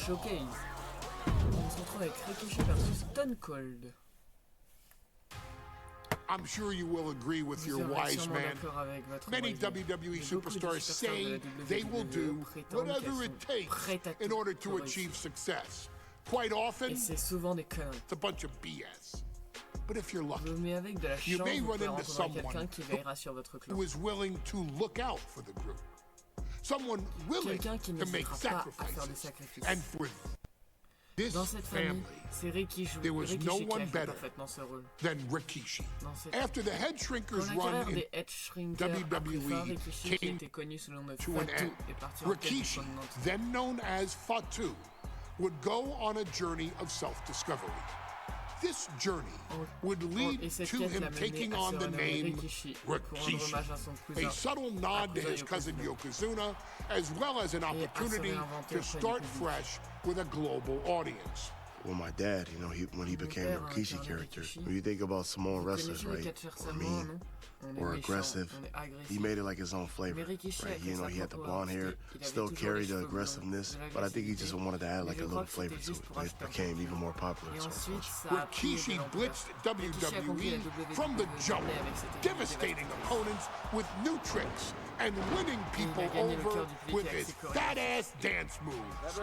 showcase. On se retrouve avec Rikishi versus Stone Cold. I'm sure you will agree with your wise man. Many WWE superstars say they will do whatever it takes in order to achieve success. Quite often, it's a bunch of BS. But if you're lucky, you may run into someone who is willing to look out for the group. Someone willing to make sacrifices. And for this family, there was no one better than Rikishi. After the head shrinkers run in WWE came to an end, Rikishi, then known as Fatu, would go on a journey of self-discovery. This journey would lead to him taking on the name Rikishi, a subtle nod to his cousin Yokozuna, as well as an opportunity to start fresh with a global audience. Well, my dad, you know, when he became the Rikishi character, when you think about Samoan wrestlers, right, or mean, or aggressive, he made it like his own flavor, right? You know, he had the blonde hair, still carried the aggressiveness, but I think he just wanted to add like a little flavor to it. It became even more popular. Rikishi blitzed WWE from the jump, devastating opponents with new tricks and winning people over with his fat-ass dance moves.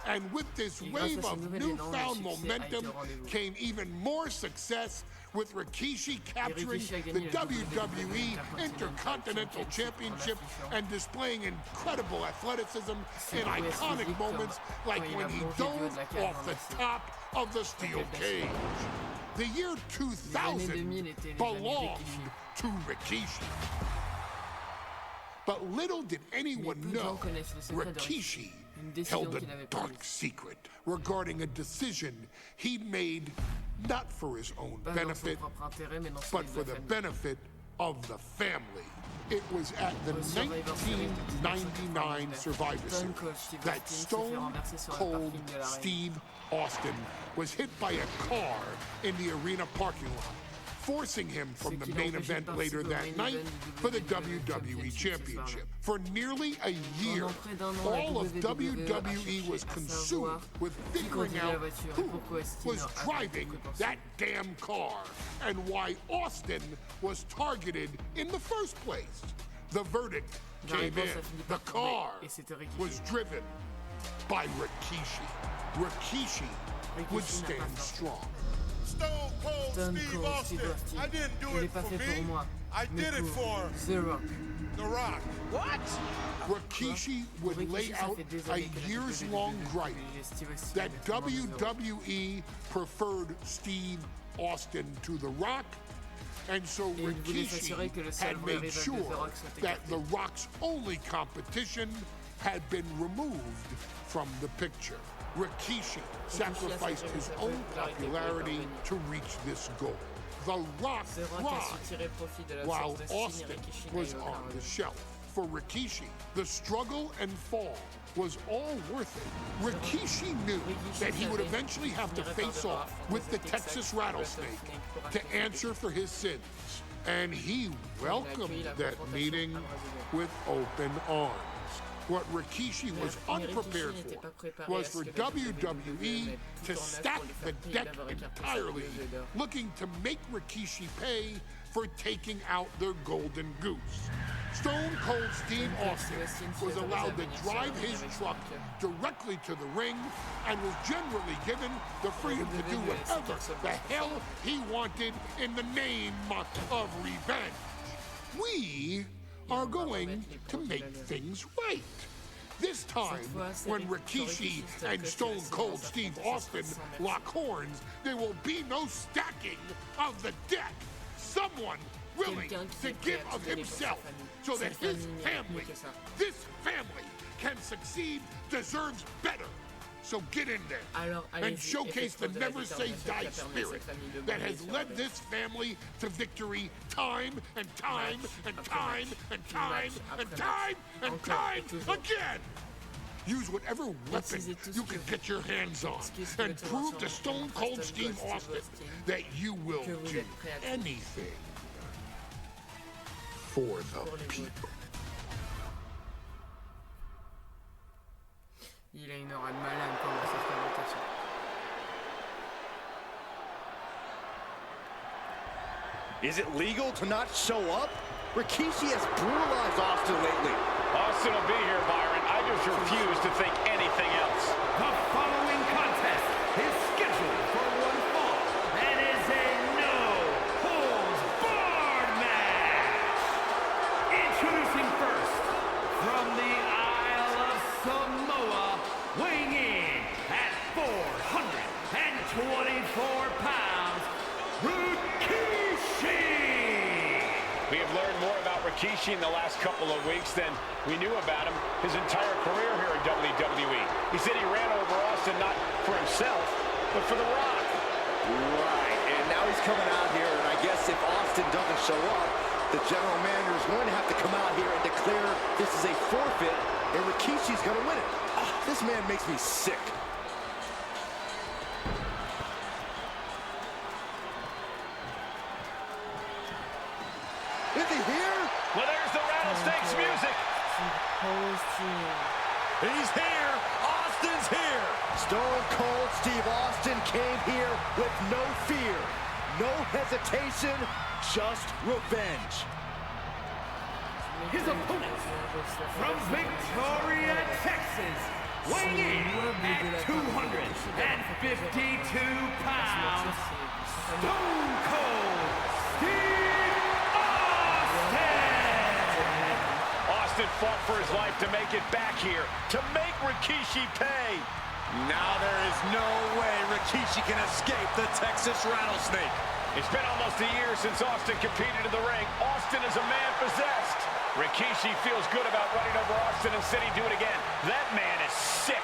And with this wave of newfound momentum came even more success, with Rikishi capturing the WWE Intercontinental Championship and displaying incredible athleticism in iconic moments like when he dove off the top of the steel cage. The year 2000 belonged to Rikishi. But little did anyone know, Rikishi held a dark secret regarding a decision he'd made not for his own benefit, but for the benefit of the family. It was at the 1999 Survivor Series that Stone Cold Steve Austin was hit by a car in the arena parking lot, forcing him from the main event later that night for the WWE Championship. For nearly a year, all of WWE was consumed with figuring out who was driving that damn car and why Austin was targeted in the first place. The verdict came in. The car was driven by Rikishi. Rikishi would stand strong. Stone Cold Steve Austin. I didn't do it for me. I did it for The Rock. What? Rikishi would lay out a years-long gripe that WWE preferred Steve Austin to The Rock, and so Rikishi had made sure that The Rock's only competition had been removed from the picture. Rikishi sacrificed his own popularity to reach this goal. The Rock thrived, while Austin was on the shelf. For Rikishi, the struggle and fall was all worth it. Rikishi knew that he would eventually have to face off with the Texas Rattlesnake to answer for his sins, and he welcomed that meeting with open arms. What Rikishi was unprepared for was for WWE to stack the deck entirely, looking to make Rikishi pay for taking out their golden goose. Stone Cold Steve Austin was allowed to drive his truck directly to the ring and was generally given the freedom to do whatever the hell he wanted in the name of revenge. We are going to make things right. This time, when Rikishi and Stone Cold Steve Austin lock horns, there will be no stacking of the deck. Someone willing to give of himself so that his family, this family, can succeed, deserves better. So get in there and showcase the never say die spirit that has led this family to victory time and time and time and time and time and time again. Use whatever weapon you can get your hands on and prove to Stone Cold Steve Austin that you will do anything for the people. Il a une aura de malade pendant cette présentation. Is it legal to not show up? Rikishi has brutalized Austin lately. Austin will be here, Byron. I just refuse to think anything else. The following contest is scheduled for one fall and is a no-holds-barred match. Introducing first, from the Isle of Samoa, weighing in at 424 pounds, Rikishi! We have learned more about Rikishi in the last couple of weeks than we knew about him his entire career here in WWE. He said he ran over Austin not for himself, but for The Rock. Right, and now he's coming out here, and I guess if Austin doesn't show up, the general manager is going to have to come out here and declare this is a forfeit, and Rikishi's going to win it. This man makes me sick. Is he here? Well, there's the rattlesnakes music. He's here. Austin's here. Stone Cold Steve Austin came here with no fear, no hesitation, just revenge. His opponent, from Victoria, Texas, weighing in at 252 pounds, Stone Cold Steve Austin! Austin fought for his life to make it back here, to make Rikishi pay. Now there is no way Rikishi can escape the Texas rattlesnake. It's been almost a year since Austin competed in the ring. Austin is a man possessed. Rikishi feels good about running over Austin and said he'd do it again. That man is sick.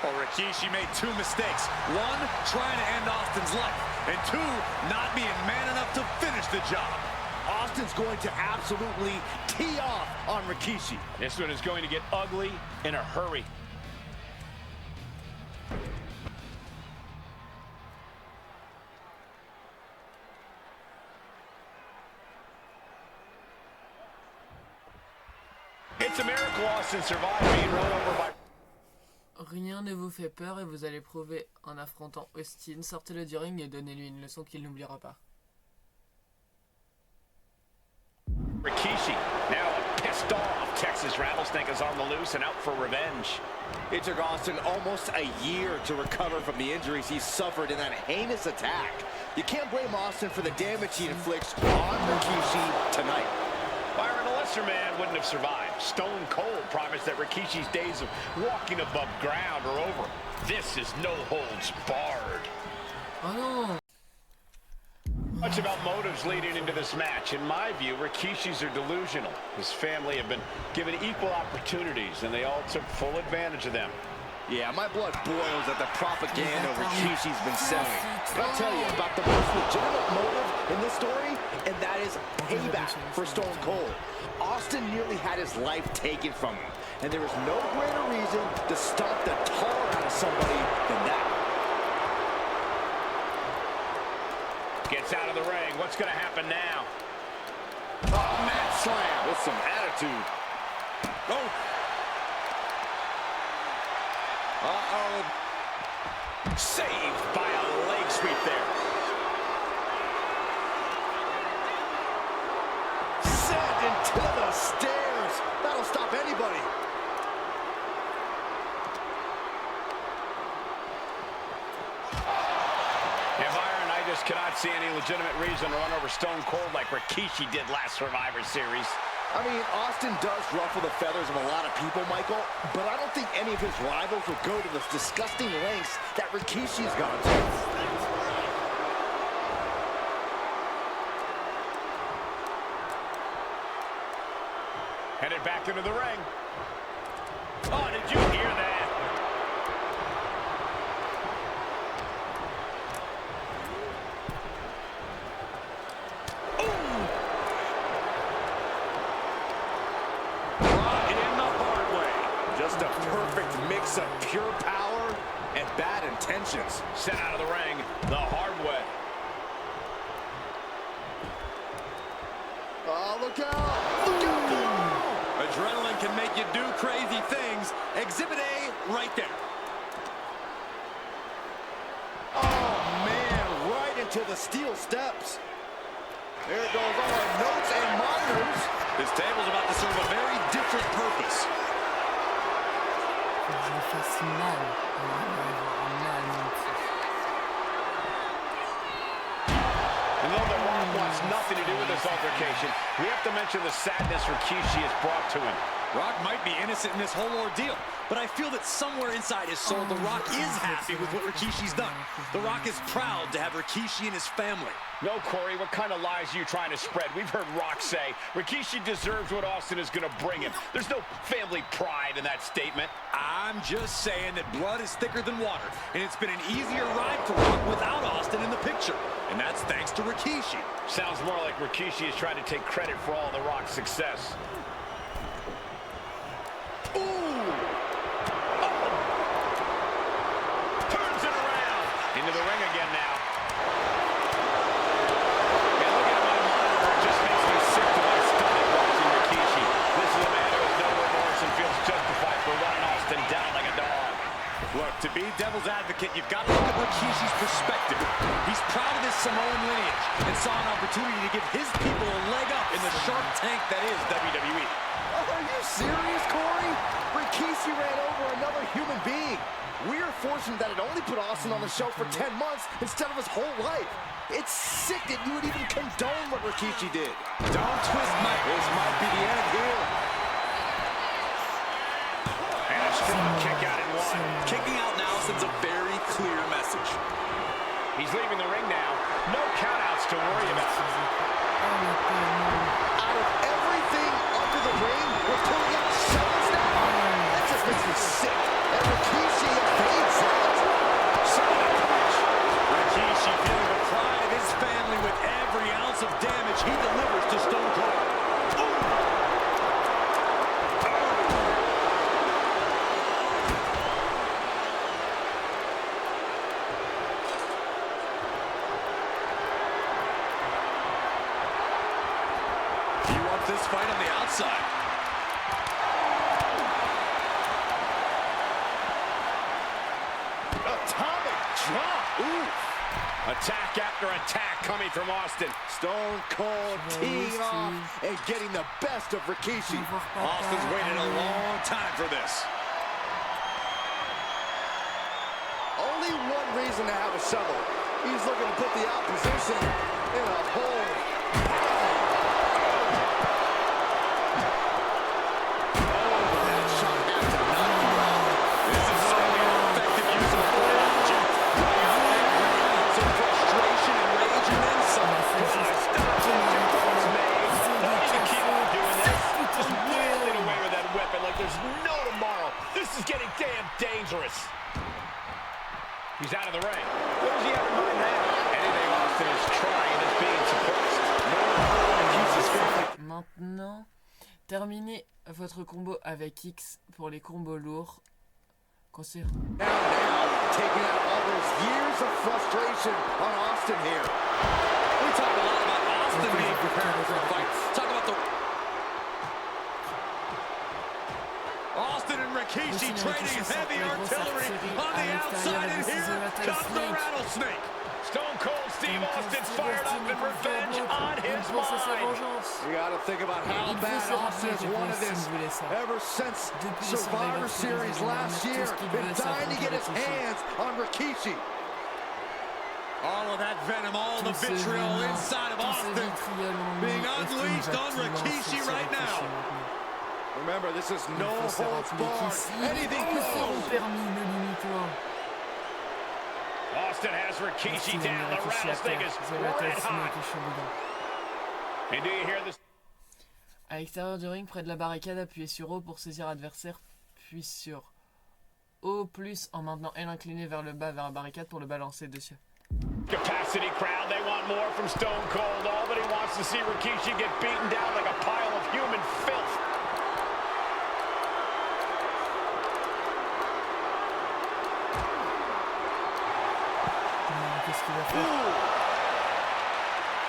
Well, Rikishi made two mistakes. One, trying to end Austin's life. And two, not being man enough to finish the job. Austin's going to absolutely tee off on Rikishi. This one is going to get ugly in a hurry. It's a miracle Austin survived being run over by... Rien ne vous fait peur et vous allez prouver en affrontant Austin. Sortez-le du ring et donnez-lui une leçon qu'il n'oubliera pas. Rikishi, now a pissed off Texas rattlesnake is on the loose and out for revenge. It took Austin almost a year to recover from the injuries he suffered in that heinous attack. You can't blame Austin for the damage he inflicts on Rikishi tonight. Byron, a lesser man wouldn't have survived. Stone Cold promised that Rikishi's days of walking above ground are over. This is no holds barred. Oh non! Much about motives leading into this match. In my view, Rikishis are delusional. His family have been given equal opportunities, and they all took full advantage of them. Yeah, my blood boils at the propaganda Rikishi's been selling. But I'll tell you about the most legitimate motive in this story, and that is payback for Stone Cold. Austin nearly had his life taken from him, and there is no greater reason to stomp the tar out of somebody than that. Gets out of the ring. What's going to happen now? Oh, mat slam with some attitude. Oh. Uh-oh. Saved by a leg sweep there. Sent into the stairs. That'll stop anybody. I just cannot see any legitimate reason to run over Stone Cold like Rikishi did last Survivor Series. I mean, Austin does ruffle the feathers of a lot of people, Michael, but I don't think any of his rivals will go to the disgusting lengths that Rikishi's gone to. Headed back into the ring. Oh, did you hear that? Just a perfect mix of pure power and bad intentions. Sent out of the ring the hard way. Oh, look out! Look out! Adrenaline can make you do crazy things. Exhibit A right there. until the steel steps. There it goes, all our notes and monitors. This table's about to serve a very different purpose. And though The Rock wants nothing to do with this altercation, we have to mention the sadness Rikishi has brought to him. Rock might be innocent in this whole ordeal, but I feel that somewhere inside his soul, The Rock is happy with what Rikishi's done. The Rock is proud to have Rikishi and his family. No, Corey, what kind of lies are you trying to spread? We've heard Rock say Rikishi deserves what Austin is going to bring him. There's no family pride in that statement. I'm just saying that blood is thicker than water, and it's been an easier ride for Rock without Austin in the picture, and that's thanks to Rikishi. Sounds more like Rikishi is trying to take credit for all The Rock's success. Turns it around. Into the ring again now. And looking at my monitor, it just makes me sick to my stomach watching Rikishi. This is a man who has no remorse and feels justified for running Austin down like a dog. Look, to be devil's advocate, you've got to look at Rikishi's perspective. He's proud of his Samoan lineage and saw an opportunity to give his people a leg up in the shark tank that is WWE. Are you serious, Corey? Rikishi ran over another human being. We're fortunate that it only put Austin on the show for 10 months instead of his whole life. It's sick that you would even condone what Rikishi did. Don't twist my... This might be the end here. And a strong kick out in one. Kicking out now sends a very clear message. He's leaving the ring now. No countouts to worry about. Out of everything under the ring, we're pulling out shells now. That just makes me sick. And Rikishi evades that. Solid punch. Rikishi feeling the pride of his family with every ounce of damage he delivers to Stone Cold. This fight on the outside. Atomic drop. Ooh. Attack after attack coming from Austin. Stone Cold teeing off and getting the best of Rikishi. Austin's waited a long time for this. Only one reason to have a shovel. He's looking to put the opposition in a hole. Dangerous. He's out of the ring. What does he have in mind now? Anything Austin is trying is being suppressed. Maintenant, terminez votre combo avec X pour les combos lourds. Now, taking out all those years of frustration on Austin here. We talk a lot about Austin being prepared for a fight. Talk about the... Austin and Rikishi trading heavy artillery on the outside, and here comes the rattlesnake. Stone Cold Steve Austin's fired up in revenge on his mind. We got to think about how bad Austin has wanted this ever since Survivor Series last year. Been dying to get his hands on Rikishi. All of that venom, all the vitriol inside of Austin being unleashed on Rikishi right now. Remember, this is no holds barred. Anything goes. Austin has Rikishi down. The rattlesnake is red hot. And do you hear this? À l'extérieur du ring, près de la barricade, appuyez sur O pour saisir adversaire, puis sur O+, en maintenant L incliné vers le bas vers la barricade pour le balancer dessus. Capacity crowd, they want more from Stone Cold. All that he wants to see Rikishi get beaten down like a pile of human filth.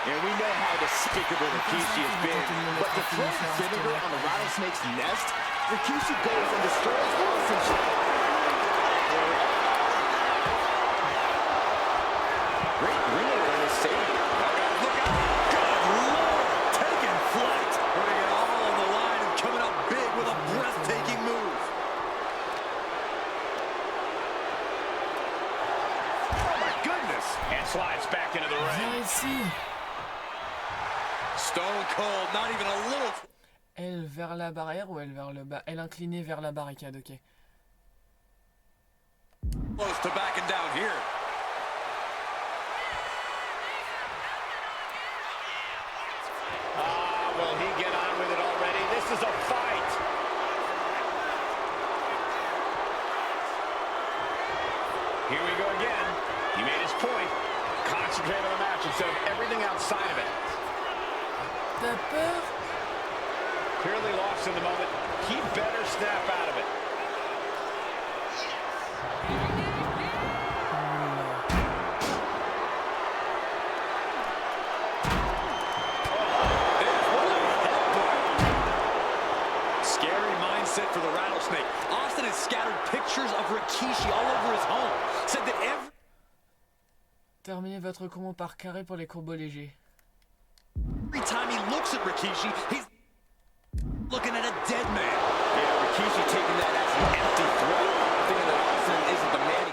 And we know how despicable Rikishi has been, but to throw vinegar on the rattlesnake's nest, Rikishi goes and destroys Austin. Great ring awareness slides back into the ring. Viens ici. Stone Cold, not even a little. Elle vers la barrière ou elle vers le bas? Elle inclinée vers la barricade, ok. Close to backing down here. Will he get on with it already? This is a fight. Here we go again. He made his point. Concentrate on the match instead of everything outside of it. T'as peur? Clearly lost in the moment. He better snap out of it. Scary mindset for the Rattlesnake. Austin has scattered pictures of Rikishi all over his home. Said that Terminez votre combo par carré pour les combos légers. every time he looks at Rikishi, he's looking at a dead man. Yeah, Rikishi taking that as an empty threat, thinking that Austin isn't the man.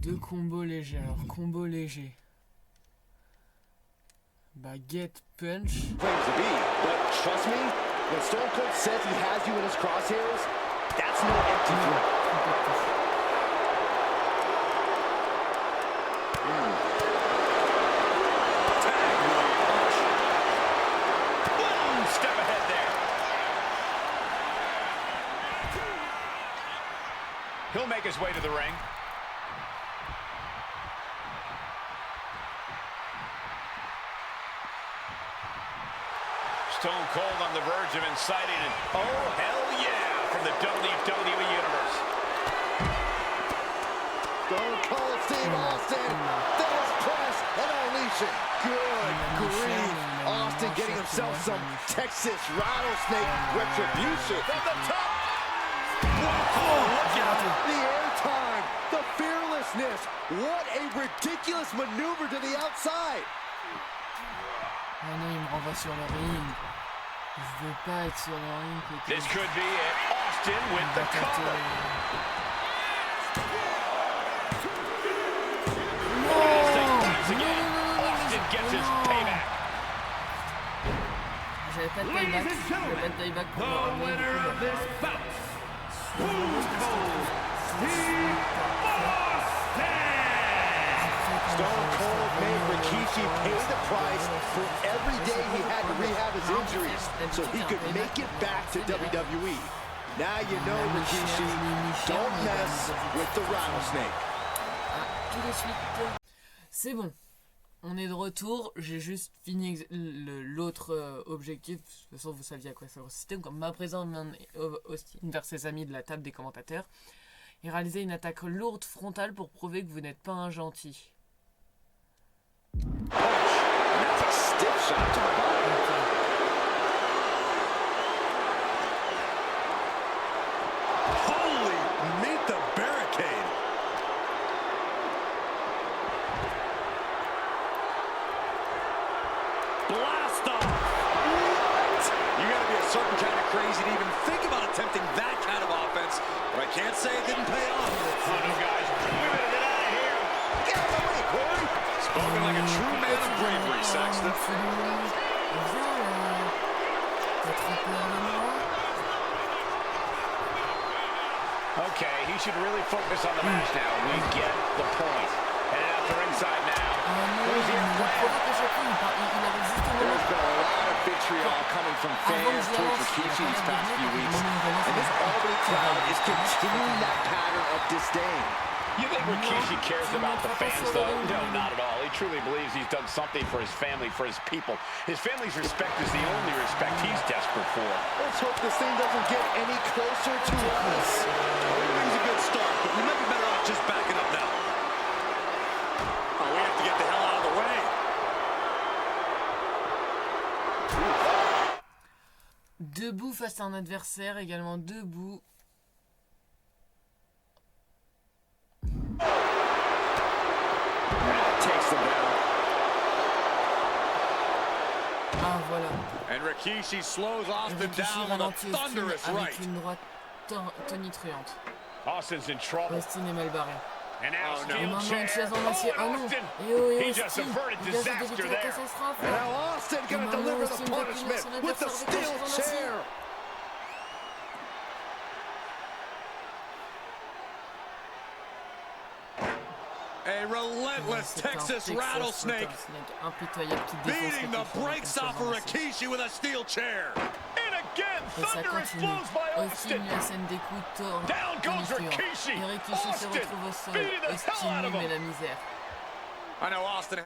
Deux combos légers. Alors, combo léger. Baguette punch. Claims to be, but trust me, when Stone Cold says he has you in his crosshairs, that's no empty threat. Step ahead there. He'll make his way to the ring. Stone Cold on the verge of inciting an oh hell yeah from the WWE Universe. Stone Cold Steve Austin, there's press and unleashing. Good grief. Austin getting himself some Texas Rattlesnake retribution. From the top. The airtime, the fearlessness. What a ridiculous maneuver to the outside. Oh non, il me renvoie sur le ring. Je veux pas être sur le ring. This could be it. Austin with the cover. Austin gets his payback. J'avais pas de payback. J'avais pas de payback pour The winner of this bout, Stone Cold Steve Austin. Stone Cold made Rikishi pay the price for every day he had to rehab his injuries so he could make it back to WWE. Now you know, Rikishi, don't mess with the Rattlesnake. Tout de suite. C'est bon. On est de retour. J'ai juste fini l'autre objectif. De toute façon, vous saviez à quoi ça consistait. Comme ma présence Austin vers ses amis de la table des commentateurs. Et réaliser une attaque lourde frontale pour prouver que vous n'êtes pas un gentil. That's a stiff shot to the body. Holy, meet the barricade. Blast off. What? You gotta be a certain kind of crazy to even think about attempting that kind of offense. But I can't say it didn't pay off. Oh no, guys. We better get out of here. Get out of the way, Corey. Spoken like a true man of bravery, Saxton. Okay, he should really focus on the match now. We get the point. Headed out to ringside now. Who's he afraid? There's been a lot of vitriol coming from fans towards Rikishi these past few weeks. And this Albany crowd is continuing that pattern of disdain. You think Rikishi cares about the fans, though? No, not at all. He truly believes he's done something for his family, for his people. His family's respect is the only respect he's desperate for. Let's hope this thing doesn't get any closer to us. Everything's a good start, but we might be better off just backing up now. Oh, we have to get the hell out of the way. Debout face à un adversaire, également debout. Takes them down. Ah voilà. And Rikishi slows Austin Rikishi down with a ralentit Austin thunderous right. avec une droite tonitruante. Austin's in trouble. Austin est mal barré. And now Et steel maintenant une chair. chaise en acier. Ah non. Austin. Et He just Austin, averted il vient de disaster éviter la there. catastrophe. And now Austin Et going to maintenant deliver Austin the va punir punishment son with the adversaire avec la steel chaise en acier. chair. A relentless Texas rattlesnake beating the brakes off of Rikishi with a steel chair. And again, Et ça thunderous continue. blows by Austin Austin. lui assène des coups de tort. Down goes Rikishi. Et Rikishi se Austin retrouve au sol. beating the hell Austin out lui of met him. la misère. I know Austin.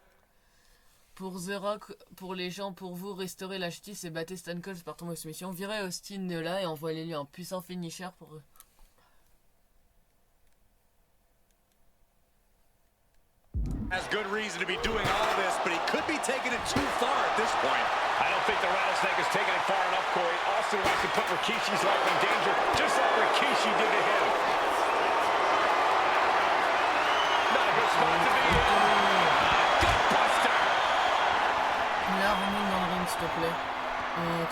Pour The Rock, pour les gens, pour vous, restaurer la justice et battez Stone Cold par tombeau de soumission. Virez Austin de là et envoyez-lui un puissant finisher pour eux. Has good reason to be doing all this, but he could be taking it too far at this point. I don't think the rattlesnake is taking it far enough, Corey. Austin wants to put Rikishi's life in danger, just like Rikishi did to him. Not a good spot to be in. Gut buster. Là, remonte dans le ring, s'il te plaît.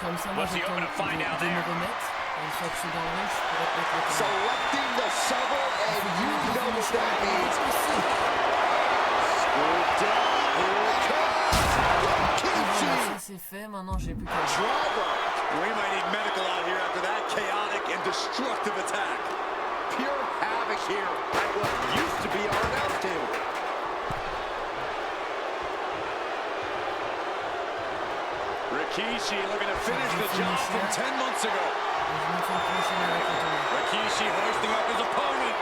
Comme ça, moi, j'ai le temps de me remettre. Une fois que je suis dans le ring, je pourrais peut-être le temps. Selecting the shovel, and you know what that means. Ça c'est fait, maintenant j'ai plus qu'à... We might need medical out here after that chaotic and destructive attack. Pure havoc here at what used to be our announce table. Rikishi looking to finish the job from 10 months ago. Rikishi hoisting up his opponent.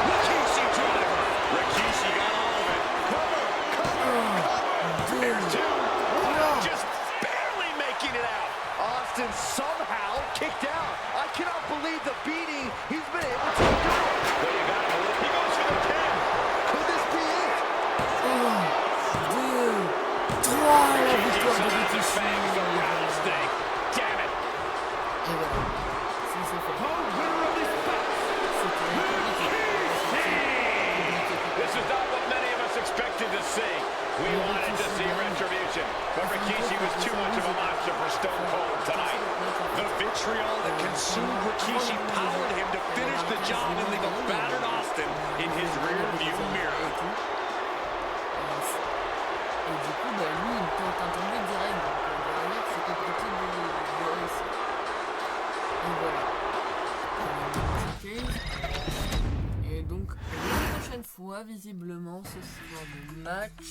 Rikishi driver. Rikishi got all of it. There's two. Just barely making it out. Austin somehow kicked out. I cannot believe the beating he's been able to endure. Well, you got it. He goes for the pin. Could this be it? 1, 2, 3, la victoire de Rikishi. Rikishi. The rattlesnake. Damn it. Et voilà, ça c'est fait. This is not what many of us expected to see. We wanted to see retribution, but Rikishi was too much of a monster for Stone Cold tonight. The vitriol that consumed Rikishi powered him to finish the job and leave a battered Austin in his rearview mirror. Et du coup, bah, lui, il tente un tombé direct. Donc, derrière, c'est compliqué de réussir. Et voilà. Et donc, la prochaine fois, visiblement, ce sera le match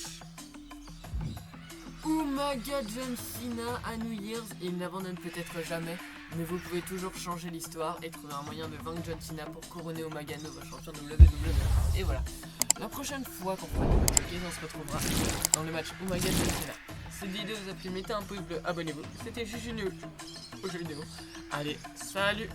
Umaga John Cena à New Year's. Il n'abandonne peut-être jamais, mais vous pouvez toujours changer l'histoire et trouver un moyen de vaincre John Cena pour couronner Umaga nouveau champion WWE. Et voilà. La prochaine fois qu'on fera le showcase, on se retrouvera dans le match Umaga John Cena. Cette vidéo vous a plu, mettez un pouce bleu, abonnez-vous. C'était juste une au jeu vidéo. Allez, salut!